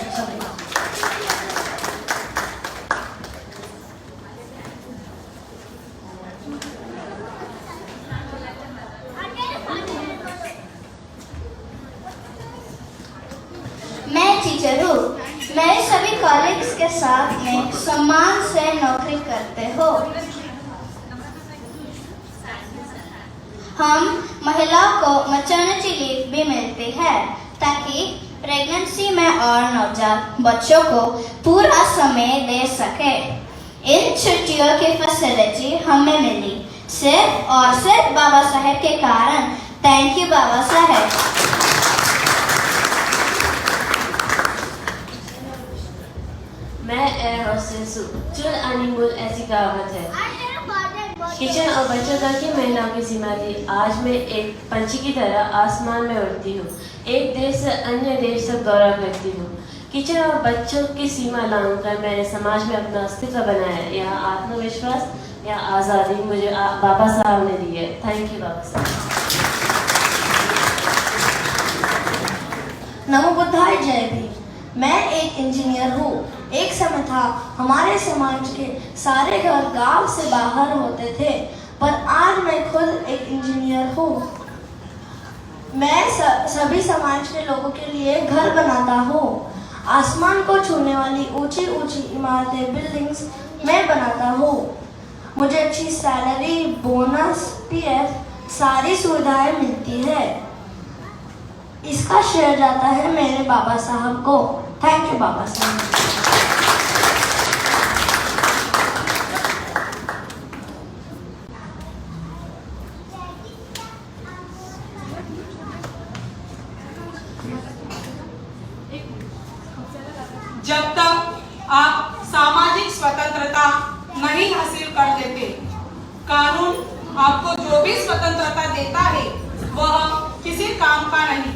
मैं टीचर हूँ। मेरे सभी कॉलीग्स के साथ में सम्मान से नौकरी करते हो। हम महिलाओं को मैटरनिटी लीव भी मिलती है ताकि प्रेगनेंसी में और नवजात बच्चों को पूरा समय दे सके। इन छुट्टियों की फैसिलिटी हमें मिली सिर्फ और सिर्फ बाबा साहेब के कारण। Thank you Baba Saheb. मैं एयर होस्टेस हूँ। चुल अनमोल ऐसी कहावत है। किचन और बच्चों तक की महिलाओं की जिम्मेदारी। आज मैं एक पंछी की तरह आसमान में उड़ती हूँ, एक देश से अन्य देश तक दौरा करती हूँ। किचन और बच्चों की सीमा लांघकर मैंने समाज में अपना अस्तित्व बनाया। यह आत्मविश्वास या आज़ादी मुझे बाबा साहब ने दी है। थैंक यू बाबा साहब। नमो बुद्धाय जय भीम। मैं एक इंजीनियर हूँ। एक समय था हमारे समाज के सारे घर गांव से बाहर होते थे, पर आज मैं खुद एक इंजीनियर हूँ। मैं सभी समाज के लोगों के लिए घर बनाता हूँ। आसमान को छूने वाली ऊंची ऊंची इमारतें, बिल्डिंग्स मैं बनाता हूँ। मुझे अच्छी सैलरी, बोनस, पीएफ सारी सुविधाएं मिलती है। इसका श्रेय जाता है मेरे बाबा साहब को। थैंक यू बाबा साहब। जब तक आप सामाजिक स्वतंत्रता नहीं हासिल कर लेते, कानून आपको जो भी स्वतंत्रता देता है वह किसी काम का नहीं।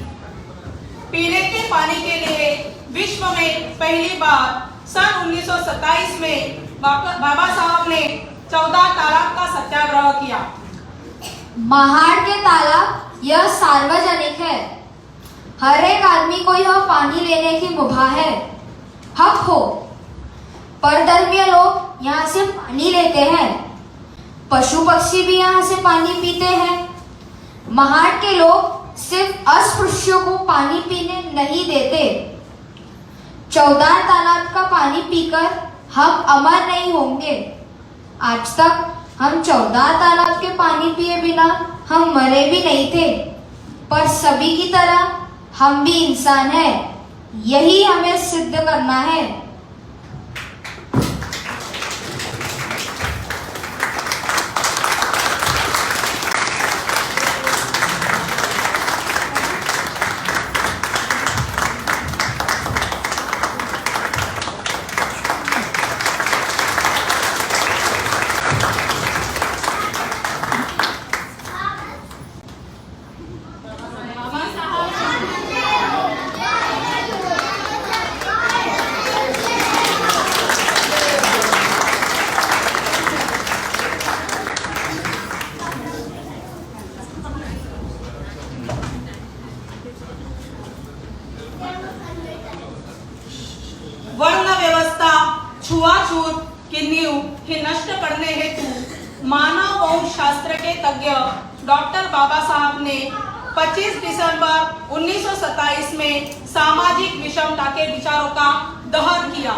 पीने के पानी के लिए विश्व में पहली बार सन 1927 में बाबा साहब ने 14 तालाब का सत्याग्रह किया। महाड़ के तालाब यह सार्वजनिक है। हर एक आदमी को यह पानी लेने की मुभा है, हक हो। परधर्मीय लोग यहाँ से पानी लेते हैं, पशु पक्षी भी यहाँ से पानी पीते हैं। महाड़ के लोग सिर्फ अस्पृश्यों को पानी पीने नहीं देते। 14 तालाब का पानी पीकर हम अमर नहीं होंगे। आज तक हम 14 तालाब के पानी पिए बिना हम मरे भी नहीं थे, पर सभी की तरह हम भी इंसान हैं। यही हमें सिद्ध करना है। वर्ण व्यवस्था, छुआछूत की नींव ही नष्ट करने हेतु मानव वंश शास्त्र के तज्ञ डॉक्टर बाबा साहब ने 25 दिसंबर 1927 में सामाजिक विषमता के विचारों का दहन किया।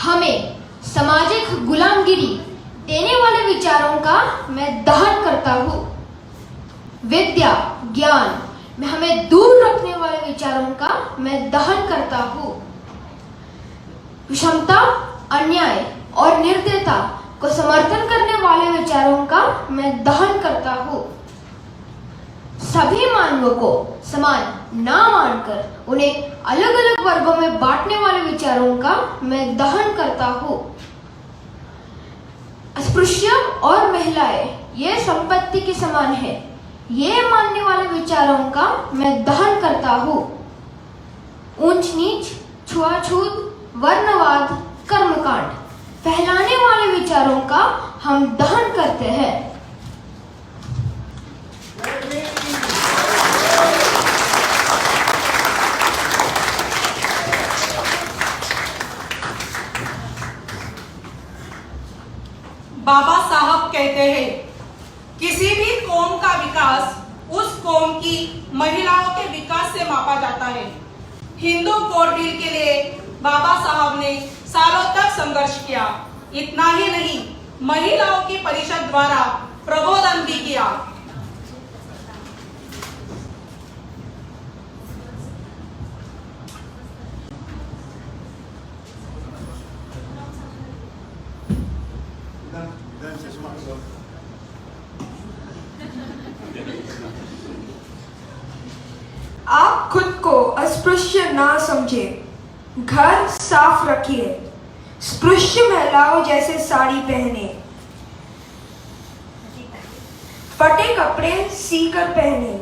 हमें सामाजिक गुलामगिरी देने वाले विचारों का मैं दहन करता हूँ। विद्या ज्ञान में हमें दूर रखने वाले विचारों का मैं दहन करता हूँ। विषमता, अन्याय और निर्दयता को समर्थन करने वाले विचारों का मैं दहन करता हूँ। सभी मानवों को समान ना मानकर उन्हें अलग अलग वर्गों में बांटने वाले विचारों का मैं दहन करता हूँ। अस्पृश्य और महिलाएं ये संपत्ति के समान है, ये मानने वाले विचारों का मैं दहन करता हूँ। ऊंच नीच, छुआछूत, वर्णवाद, कर्मकांड फैलाने विचारों का हम दहन करते हैं। बाबा साहब कहते हैं, किसी भी कौम का विकास उस कौम की महिलाओं के विकास से मापा जाता है। हिंदू कोड बिल के लिए बाबा साहब ने सालों तक संघर्ष किया। इतना ही नहीं, महिलाओं की परिषद द्वारा प्रबोधन भी किया। आप खुद को अस्पृश्य ना समझे, घर साफ रखिए, स्पृश्य महिलाओं जैसे साड़ी पहने, फटे कपड़े सीकर पहने,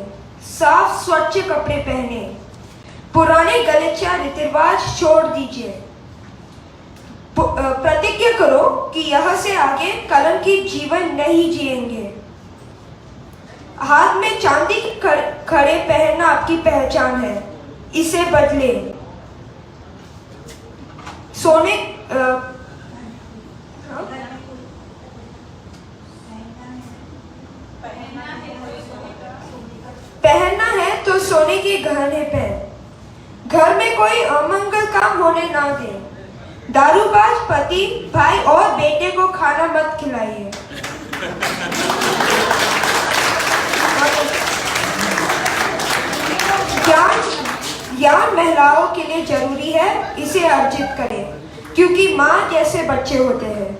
साफ स्वच्छ कपड़े पहने, पुराने गलिचा रीति रिवाज छोड़ दीजिए। प्रतिज्ञा करो कि यह से आगे कलंकी जीवन नहीं जिएंगे। हाथ में चांदी के खड़े पहनना आपकी पहचान है, इसे बदले। सोने पहनना है तो सोने के गहने पहन। घर में कोई अमंगल काम होने ना दे। दारूबाज पति, भाई और बेटे को खाना मत खिलाइए। ज्ञान महिलाओं के लिए जरूरी है, इसे अर्जित करें, क्योंकि माँ जैसे बच्चे होते हैं।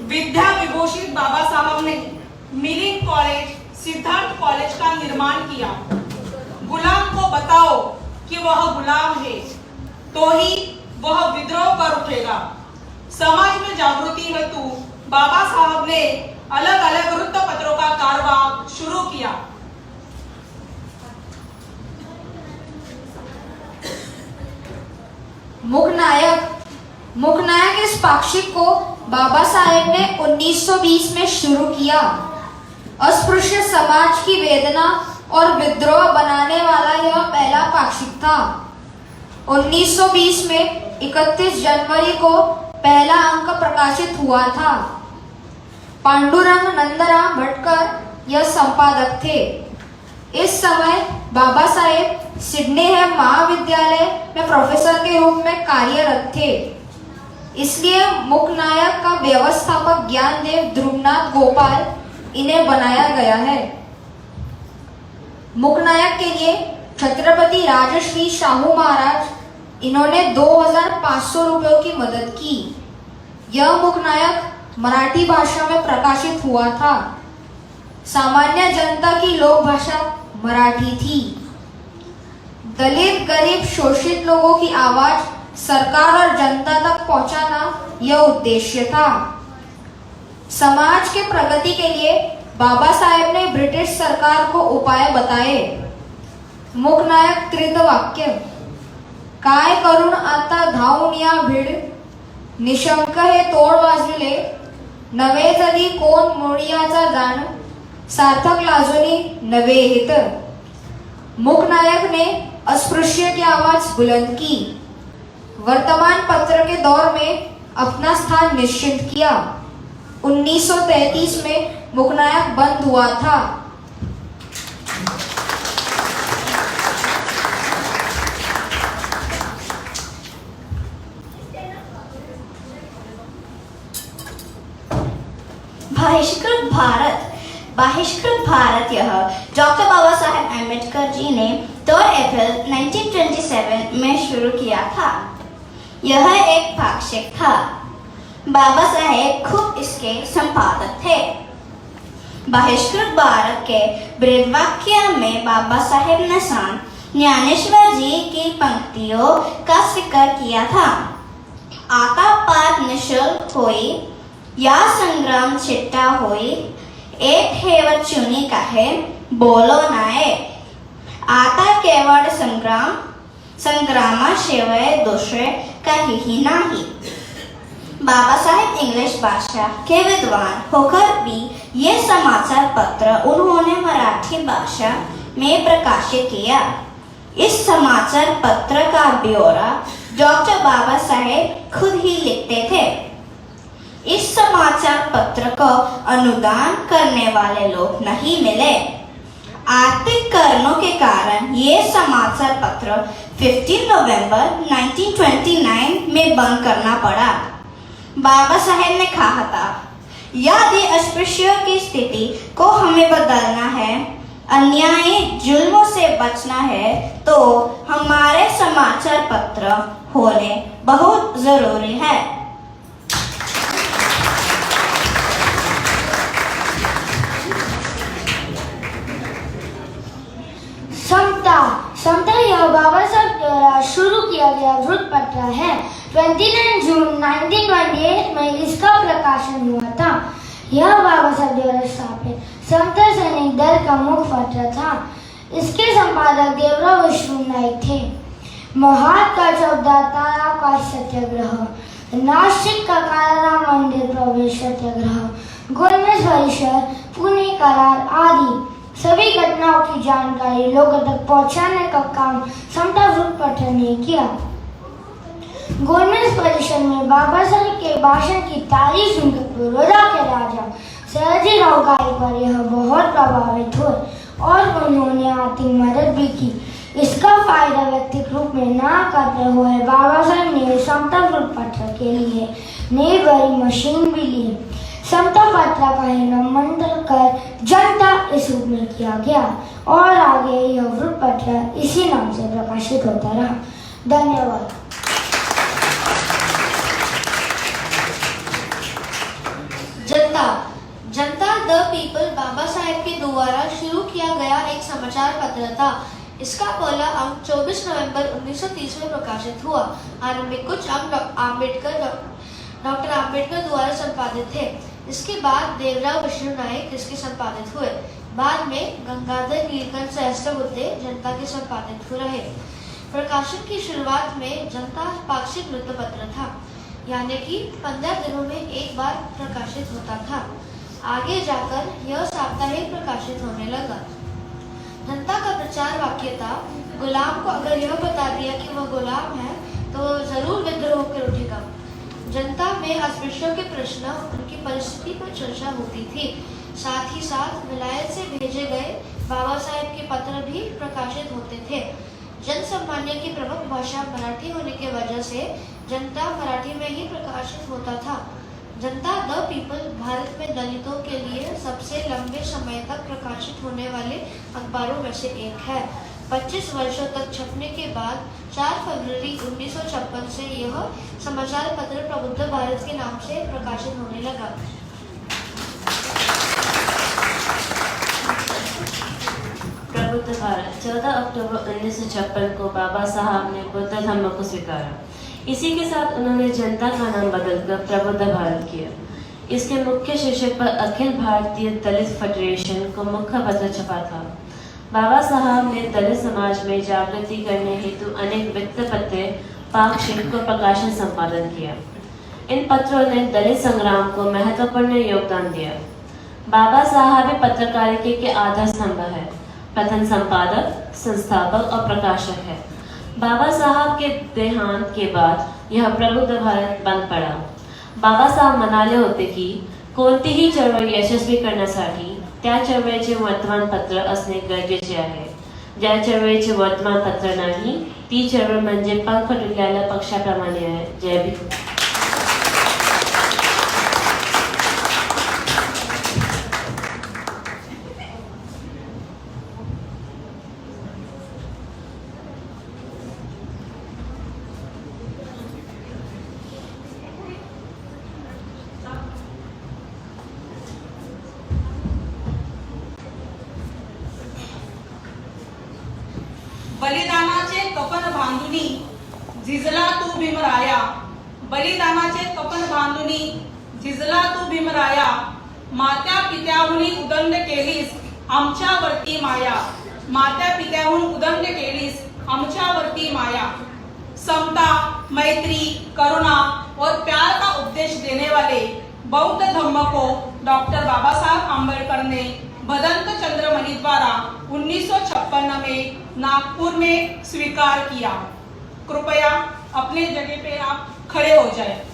विद्या विभूषित बाबा साहब ने मिलिंद कॉलेज, सिद्धार्थ कॉलेज का निर्माण किया। गुलाम को बताओ कि वह गुलाम है, तो ही वह विद्रोह कर उठेगा। समाज में जागृति हेतु बाबा साहब ने अलग अलग वृत्तपत्रों का कारवां शुरू किया। मुखनायक इस पाक्षिक को बाबा साहेब ने 1920 में शुरू किया। अस्पृश्य समाज की वेदना और विद्रोह बनाने वाला यह पहला पाक्षिक था। 1920 में 31 जनवरी को पहला अंक प्रकाशित हुआ था। पांडुरंग नंदराम भटकर यह संपादक थे। इस समय बाबा साहेब सिडनीहैम महाविद्यालय में प्रोफेसर के रूप में कार्यरत थे। इसलिए मुखनायक का व्यवस्थापक ज्ञानदेव ध्रुवनाथ गोपाल इन्हें बनाया गया है। मुखनायक के लिए छत्रपति राजश्री शाहू महाराज इन्होंने 2500 रुपयों की मदद की। यह मुखनायक मराठी भाषा में प्रकाशित हुआ था। सामान्य जनता की लोक भाषा मराठी थी। दलित, गरीब, शोषित लोगों की आवाज सरकार और जनता तक पहुंचाना यह उद्देश्य था। समाज के प्रगति के लिए बाबा साहेब ने ब्रिटिश सरकार को उपाय बताए। मुखनायक त्रिद वाक्य, काय करून आता धावून या भीड, निशंक हे तोड वाजविले, नवे तरी कोण मुळियाचा जाण, सार्थक लाजुनी नवे हित। मुखनायक ने अस्पृश्य की आवाज बुलंद की। वर्तमान पत्र के दौर में अपना स्थान निश्चित किया। 1933 में मुखनायक बंद हुआ था। बहिष्कृत भारत यह डॉक्टर बाबा साहेब अम्बेडकर जी ने 2 अप्रैल 1927 में शुरू किया था। यह एक पाक्षिक था। बाबा साहेब खुद इसके संपादक थे। बहिष्कृत भारत के बृहद्वाक्य में बाबा साहेब ने संत ज्ञानेश्वर जी की पंक्तियों का जिक्र किया था। आता पात निशुल्क होई या संग्राम चिट्टा होई, एक हेवत चुनी कहे बोलो नाए। आता केवल संग्रामा शिवाय दूसरे कहीं ही नहीं। बाबा साहेब इंग्लिश भाषा के विद्वान होकर भी ये समाचार पत्र उन्होंने मराठी भाषा में प्रकाशित किया। इस समाचार पत्र का ब्यौरा डॉक्टर बाबा साहेब खुद ही लिखते थे। इस समाचार पत्र को अनुदान करने वाले लोग नहीं मिले। आर्थिक कारणों के कारण ये समाचार पत्र 15 नवंबर 1929 में बंद करना पड़ा। बाबा साहेब ने कहा था, यदि अस्पृश्यों की स्थिति को हमें बदलना है, अन्याय जुल्मों से बचना है, तो हमारे समाचार पत्र होने बहुत जरूरी है। समता यह बाबा साहब द्वारा शुरू किया गया वृत्तपत्र है। 29 जून 1928 में इसका प्रकाशन हुआ था। यह बाबा साहब द्वारा स्थापित समता सैनिक दल का मुख्य पत्र था। इसके संपादक देवराव विष्णु नाइक थे। महात्मा का 14 तालाब का सत्याग्रह, नासिक का कालाराम मंदिर प्रवेश सत्याग्रह, गोलमेज परिषद, पुणे करार आदि सभी घटनाओं की जानकारी लोगों तक पहुंचाने का काम समता वृत्तपत्र ने किया। गोलमेज परिषद में बाबा साहेब के भाषण की तारीफ सुनकर बड़ौदा के राजा सयाजीराव गायकवाड़ यह बहुत प्रभावित हुए और उन्होंने आर्थिक मदद भी की। इसका फायदा व्यक्तिगत रूप में न करते हुए बाबा साहेब ने समता वृत्तपत्र के लिए नई बड़ी मशीन भी ली। समता पत्र का नामांतरण कर जनता इस रूप में किया गया और आगे यह वृत्तपत्र इसी नाम से प्रकाशित होता रहा। धन्यवाद। जनता द पीपल बाबा साहेब के द्वारा शुरू किया गया एक समाचार पत्र था। इसका पहला अंक 24 नवंबर 1930 में प्रकाशित हुआ। आरंभिक कुछ अंक डॉक्टर आम्बेडकर द्वारा संपादित थे। इसके बाद देवराव विष्णु नाइक इसके संपादित हुए। बाद में गंगाधर नीलकंठ सहस्त्रबुद्धे जनता के संपादित हो रहे। प्रकाशन की शुरुआत में जनता पाक्षिक वृत्तपत्र था, यानी कि 15 दिनों में एक बार प्रकाशित होता था। आगे जाकर यह साप्ताहिक प्रकाशित होने लगा। जनता का प्रचार वाक्य था, गुलाम को अगर यह बता दिया कि वह गुलाम है तो जरूर विद्रोह होकर उठेगा। जनता में अस्पृश्यों के प्रश्न, उनकी परिस्थिति पर चर्चा होती थी। साथ ही साथ विलायत से भेजे गए बाबा साहेब के पत्र भी प्रकाशित होते थे। जन सामान्य की प्रमुख भाषा मराठी होने की वजह से जनता मराठी में ही प्रकाशित होता था। जनता द पीपल भारत में दलितों के लिए सबसे लंबे समय तक प्रकाशित होने वाले अखबारों में से एक है। 25 वर्षों तक छपने के बाद 4 फरवरी 1956 से यह समाचार पत्र प्रबुद्ध भारत के नाम से प्रकाशित होने लगा। प्रबुद्ध भारत 14 अक्टूबर 1956 को बाबा साहब ने बुद्ध धर्म को स्वीकारा। इसी के साथ उन्होंने जनता का नाम बदलकर प्रबुद्ध भारत किया। इसके मुख्य शीर्षक पर अखिल भारतीय दलित फेडरेशन को मुख्य पत्र छपा था। बाबा साहब ने दलित समाज में जागृति करने हेतु अनेक वृत्त पत्र पाक्षिक को प्रकाशन संपादन किया। इन पत्रों ने दलित संग्राम को महत्वपूर्ण योगदान दिया। बाबा साहब पत्रकारिता के आधार स्तंभ है, प्रथम संपादक, संस्थापक और प्रकाशक है। बाबा साहब के देहांत के बाद यह प्रबुद्ध भारत बंद पड़ा। बाबा साहब म्हणाले होते की कोणतीही चळवळ यशस्वी करण्यासाठी त्या चळवळीचे वर्तमानपत्र असणे गरजेचे आहे। ज्या चळवळीचे वर्तमानपत्र नाही ती चळवळ म्हणजे पंख तुटलेल्या पक्षाप्रमाणे आहे। जय भीम। कफन बांधुनी झिजला तू भीमराया, बलिदानाचे कफन बांधुनी झिजला तू भीमराया, मात्या पित्याहुनी उदंड केलीस आमच्यावरती माया, मात्या पित्याहून उदंड केलीस आमच्यावरती माया। समता, मैत्री, करुणा और प्यार का उपदेश देने वाले बौद्ध धम्म को डॉक्टर बाबा साहब आम्बेडकर ने भदंत चंद्रमणि द्वारा 1956 में नागपुर में स्वीकार किया। कृपया अपने जगह पे आप खड़े हो जाएं।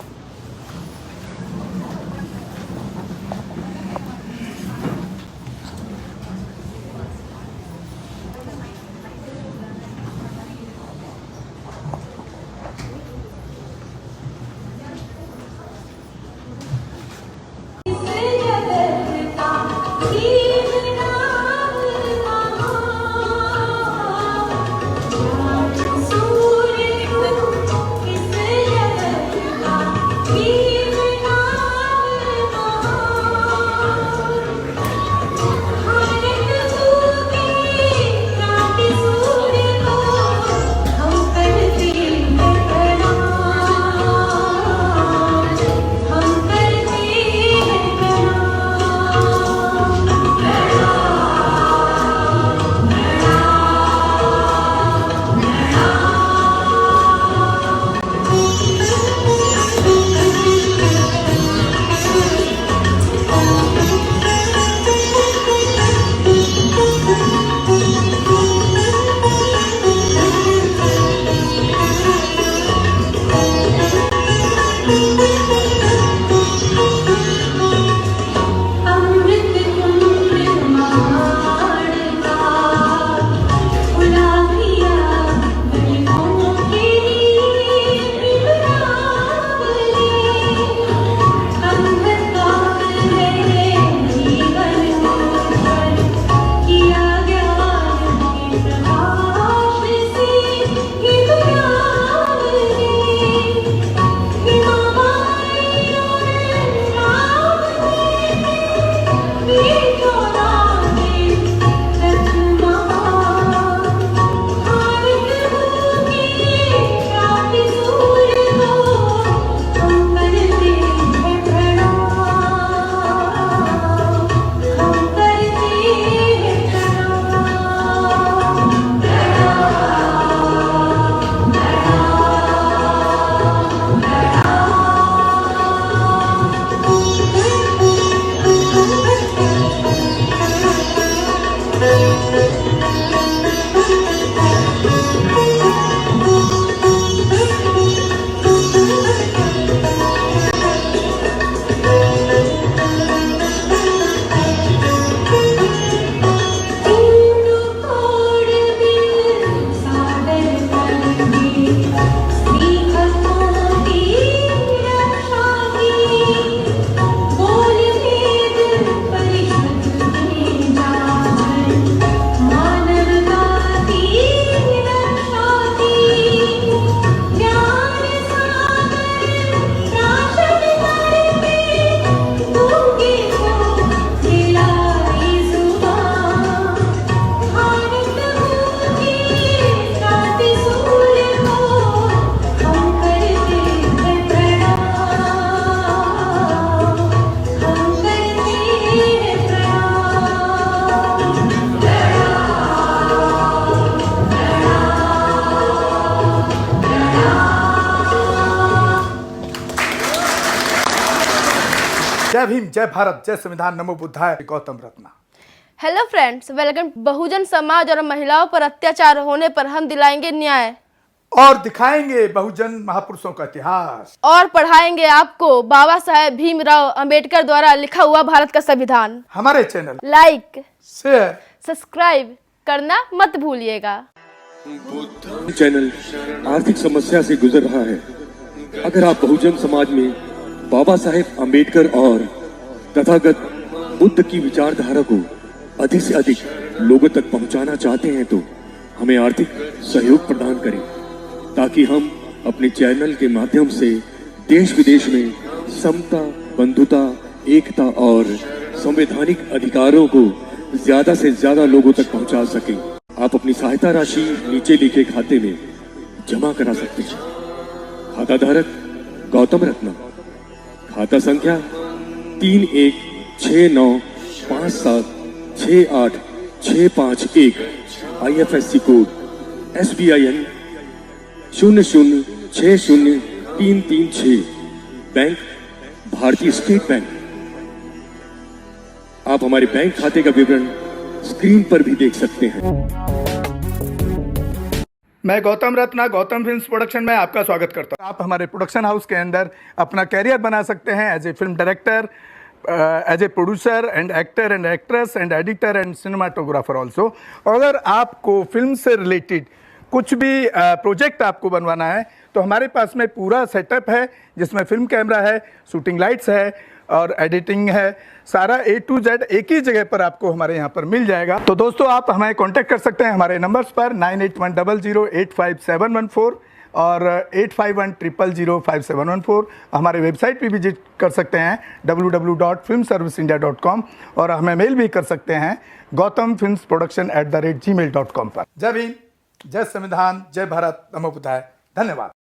जय भीम, जय भारत, जय संविधान, नमो बुद्धाय। Gautam Ratna. Hello friends, welcome. बहुजन समाज और महिलाओं पर अत्याचार होने पर हम दिलाएंगे न्याय और दिखाएंगे बहुजन महापुरुषों का इतिहास और पढ़ाएंगे आपको बाबा साहेब भीमराव अंबेडकर द्वारा लिखा हुआ भारत का संविधान। हमारे चैनल लाइक, शेयर, सब्सक्राइब करना मत भूलिएगा। चैनल आर्थिक समस्या से गुजर रहा है। अगर आप बहुजन समाज में बाबा साहेब अंबेडकर और तथागत बुद्ध की विचारधारा को अधिक से अधिक लोगों तक पहुंचाना चाहते हैं तो हमें आर्थिक सहयोग प्रदान करें, ताकि हम अपने चैनल के माध्यम से देश विदेश में समता, बंधुता, एकता और संवैधानिक अधिकारों को ज्यादा से ज्यादा लोगों तक पहुंचा सकें। आप अपनी सहायता राशि नीचे लिखे खाते में जमा करा सकते हैं। खाता धारक गौतम रत्ना, खाता संख्या 3169576865 IFSC कोड SBIN 0060336, बैंक भारतीय स्टेट बैंक। आप हमारे बैंक खाते का विवरण स्क्रीन पर भी देख सकते हैं। मैं गौतम रत्ना गौतम फिल्म्स प्रोडक्शन में आपका स्वागत करता हूं। आप हमारे प्रोडक्शन हाउस के अंदर अपना कैरियर बना सकते हैं as a film director, as a producer and actor and actress and editor and cinematographer also. अगर आपको फिल्म से रिलेटेड कुछ भी प्रोजेक्ट आपको बनवाना है तो हमारे पास में पूरा सेटअप है, जिसमें फिल्म कैमरा है, शूटिंग लाइट्स है और एडिटिंग है। सारा A to Z एक ही जगह पर आपको हमारे यहाँ पर मिल जाएगा। तो दोस्तों आप हमें कांटेक्ट कर सकते हैं हमारे नंबर्स पर 9810085714 और 8510005714। हमारे वेबसाइट पे विजिट कर सकते हैं www.filmserviceindia.com और हमें मेल भी कर सकते हैं gautamfilmsproduction@gmail.com पर। जय भीम, जय संविधान, जय भारत, नमो बुद्धाय, धन्यवाद।